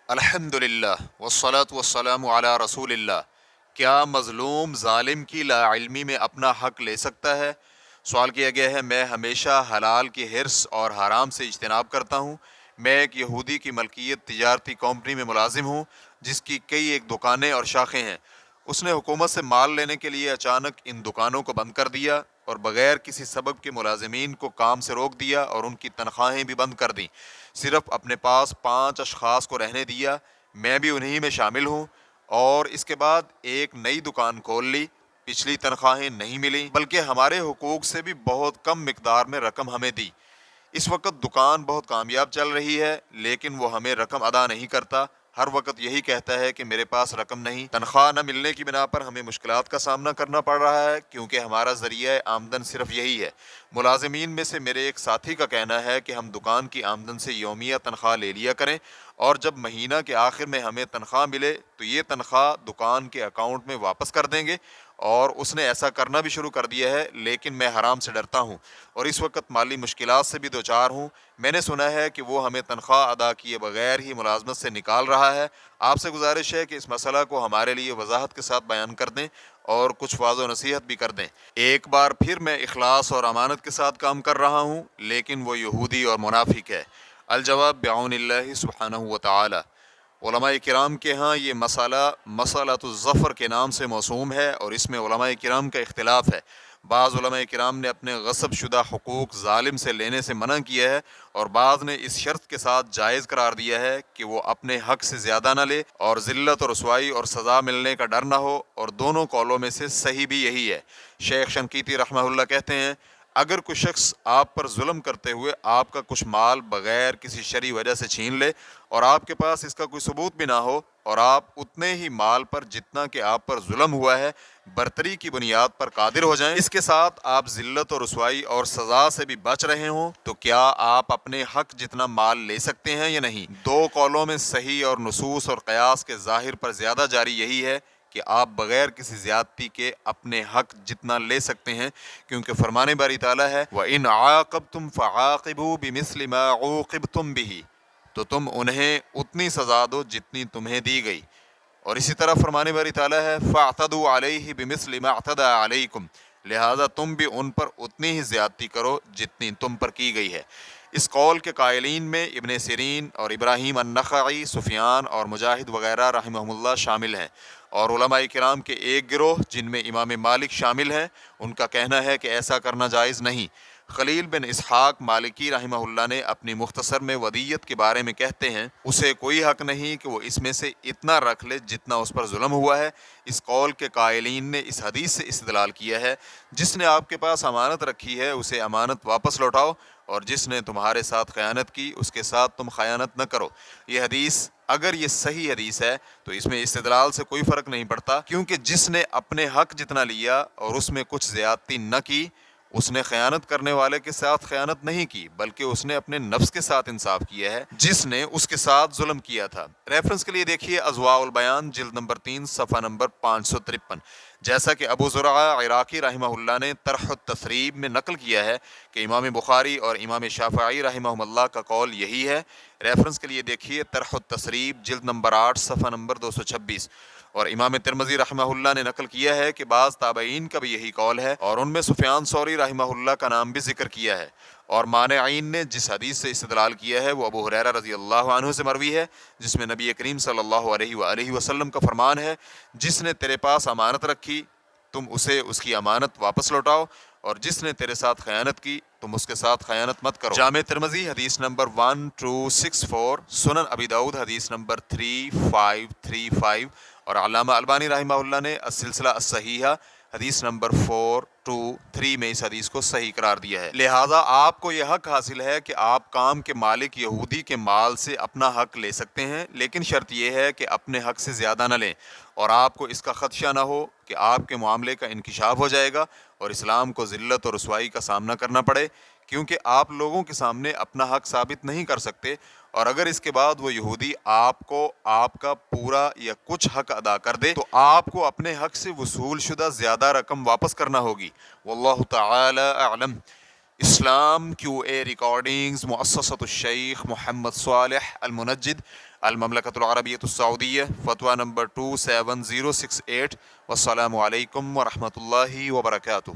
الحمدللہ والصلاة والسلام علی رسول اللہ۔ کیا مظلوم ظالم کی لا علمی میں اپنا حق لے سکتا ہے؟ سوال کیا گیا ہے۔ میں ہمیشہ حلال کی حرص اور حرام سے اجتناب کرتا ہوں۔ میں ایک یہودی کی ملکیت تجارتی کمپنی میں ملازم ہوں جس کی کئی ایک دکانیں اور شاخیں ہیں۔ اس نے حکومت سے مال لینے کے لیے اچانک ان دکانوں کو بند کر دیا اور بغیر کسی سبب کے ملازمین کو کام سے روک دیا اور ان کی تنخواہیں بھی بند کر دیں۔ صرف اپنے پاس 5 اشخاص کو رہنے دیا، میں بھی انہی میں شامل ہوں، اور اس کے بعد ایک نئی دکان کھول لی۔ پچھلی تنخواہیں نہیں ملیں بلکہ ہمارے حقوق سے بھی بہت کم مقدار میں رقم ہمیں دی۔ اس وقت دکان بہت کامیاب چل رہی ہے لیکن وہ ہمیں رقم ادا نہیں کرتا، ہر وقت یہی کہتا ہے کہ میرے پاس رقم نہیں۔ تنخواہ نہ ملنے کی بنا پر ہمیں مشکلات کا سامنا کرنا پڑ رہا ہے کیونکہ ہمارا ذریعہ آمدن صرف یہی ہے۔ ملازمین میں سے میرے ایک ساتھی کا کہنا ہے کہ ہم دکان کی آمدن سے یومیہ تنخواہ لے لیا کریں اور جب مہینہ کے آخر میں ہمیں تنخواہ ملے تو یہ تنخواہ دکان کے اکاؤنٹ میں واپس کر دیں گے، اور اس نے ایسا کرنا بھی شروع کر دیا ہے، لیکن میں حرام سے ڈرتا ہوں اور اس وقت مالی مشکلات سے بھی دوچار ہوں۔ میں نے سنا ہے کہ وہ ہمیں تنخواہ ادا کیے بغیر ہی ملازمت سے نکال رہا ہے۔ آپ سے گزارش ہے کہ اس مسئلہ کو ہمارے لیے وضاحت کے ساتھ بیان کر دیں اور کچھ واضح و نصیحت بھی کر دیں۔ ایک بار پھر میں اخلاص اور امانت کے ساتھ کام کر رہا ہوں لیکن وہ یہودی اور منافق ہے۔ الجواب بعون اللہ سبحانہ و تعالی۔ علماء کرام کے ہاں یہ مسئلہ مسئلۃ الظفر کے نام سے موسوم ہے اور اس میں علماء کرام کا اختلاف ہے۔ بعض علماء کرام نے اپنے غصب شدہ حقوق ظالم سے لینے سے منع کیا ہے اور بعض نے اس شرط کے ساتھ جائز قرار دیا ہے کہ وہ اپنے حق سے زیادہ نہ لے اور ذلت و رسوائی اور سزا ملنے کا ڈر نہ ہو، اور دونوں قولوں میں سے صحیح بھی یہی ہے۔ شیخ شنقیطی رحمہ اللہ کہتے ہیں، اگر کوئی شخص آپ پر ظلم کرتے ہوئے آپ کا کچھ مال بغیر کسی شرعی وجہ سے چھین لے اور آپ کے پاس اس کا کوئی ثبوت بھی نہ ہو اور آپ اتنے ہی مال پر جتنا کہ آپ پر ظلم ہوا ہے برتری کی بنیاد پر قادر ہو جائیں، اس کے ساتھ آپ ذلت و رسوائی اور سزا سے بھی بچ رہے ہوں، تو کیا آپ اپنے حق جتنا مال لے سکتے ہیں یا نہیں؟ دو قولوں میں صحیح اور نصوص اور قیاس کے ظاہر پر زیادہ جاری یہی ہے کہ آپ بغیر کسی زیادتی کے اپنے حق جتنا لے سکتے ہیں، کیونکہ فرمان باری تعالیٰ ہے وَإِنْ عَاقَبْتُمْ فَعَاقِبُوا بِمِثْلِ مَا عُوقِبْتُمْ بِهِ، تو تم انہیں اتنی سزا دو جتنی تمہیں دی گئی۔ اور اسی طرح فرمان باری تعالیٰ ہے فَاعْتَدُوا عَلَيْهِ بِمِثْلِ مَا اعْتَدَى عَلَيْكُمْ، لہذا تم بھی ان پر اتنی ہی زیادتی کرو جتنی تم پر کی گئی ہے۔ اس قول کے قائلین میں ابن سیرین اور ابراہیم النخعی، سفیان اور مجاہد وغیرہ رحمہم اللہ شامل ہیں، اور علماء کرام کے ایک گروہ جن میں امام مالک شامل ہیں ان کا کہنا ہے کہ ایسا کرنا جائز نہیں۔ خلیل بن اسحاق مالکی رحمہ اللہ نے اپنی مختصر میں ودیت کے بارے میں کہتے ہیں، اسے کوئی حق نہیں کہ وہ اس میں سے اتنا رکھ لے جتنا اس پر ظلم ہوا ہے۔ اس قول کے قائلین نے اس حدیث سے استدلال کیا ہے، جس نے آپ کے پاس امانت رکھی ہے اسے امانت واپس لوٹاؤ، اور جس نے تمہارے ساتھ خیانت کی اس کے ساتھ تم خیانت نہ کرو۔ یہ حدیث اگر یہ صحیح حدیث ہے تو اس میں استدلال سے کوئی فرق نہیں پڑتا، کیونکہ جس نے اپنے حق جتنا لیا اور اس میں کچھ زیادتی نہ کی، اس نے خیانت کرنے والے کے ساتھ خیانت نہیں کی بلکہ اس نے اپنے نفس کے ساتھ انصاف کیا ہے جس نے اس کے ساتھ ظلم کیا تھا۔ ریفرنس کے لیے دیکھیے اضواء البیان جلد نمبر 3 صفحہ نمبر 553۔ جیسا کہ ابو زرعہ عراقی رحمہ اللہ نے طرح التثریب میں نقل کیا ہے کہ امام بخاری اور امام شافعی رحمہ اللہ کا قول یہی ہے۔ ریفرنس کے لیے دیکھیے طرح التثریب جلد نمبر 8 صفحہ نمبر 226۔ اور امام ترمذی رحمہ اللہ نے نقل کیا ہے کہ بعض تابعین کا بھی یہی قول ہے، اور ان میں سفیان ثوری رحمہ اللہ کا نام بھی ذکر کیا ہے۔ اور مانعین نے جس حدیث سے استدلال کیا ہے وہ ابو ہریرہ رضی اللہ عنہ سے مروی ہے، جس میں نبی کریم صلی اللہ علیہ وآلہ وسلم کا فرمان ہے، جس نے تیرے پاس امانت رکھی تم اسے اس کی امانت واپس لوٹاؤ، اور جس نے تیرے ساتھ خیانت کی تم اس کے ساتھ خیانت مت کرو۔ جامع ترمذی حدیث نمبر 1264، سنن ابی داؤد حدیث نمبر 3535، اور علامہ البانی رحمہ اللہ نے السلسلہ الصحیحہ حدیث نمبر 423 میں اس حدیث کو صحیح قرار دیا ہے۔ لہٰذا آپ کو یہ حق حاصل ہے کہ آپ کام کے مالک یہودی کے مال سے اپنا حق لے سکتے ہیں، لیکن شرط یہ ہے کہ اپنے حق سے زیادہ نہ لیں، اور آپ کو اس کا خدشہ نہ ہو کہ آپ کے معاملے کا انکشاف ہو جائے گا اور اسلام کو ذلت اور رسوائی کا سامنا کرنا پڑے، کیونکہ آپ لوگوں کے سامنے اپنا حق ثابت نہیں کر سکتے، اور اگر اس کے بعد وہ یہودی آپ کو آپ کا پورا یا کچھ حق ادا کر دے تو آپ کو اپنے حق سے وصول شدہ زیادہ رقم واپس کرنا ہوگی۔ واللہ تعالی اعلم۔ اسلام کیو اے ریکارڈنگز، مؤسسۃ الشیخ محمد صالح المنجد، المملکۃ العربیۃ السعودیہ، فتویٰ نمبر 27068۔ والسلام علیکم ورحمۃ اللہ وبرکاتہ۔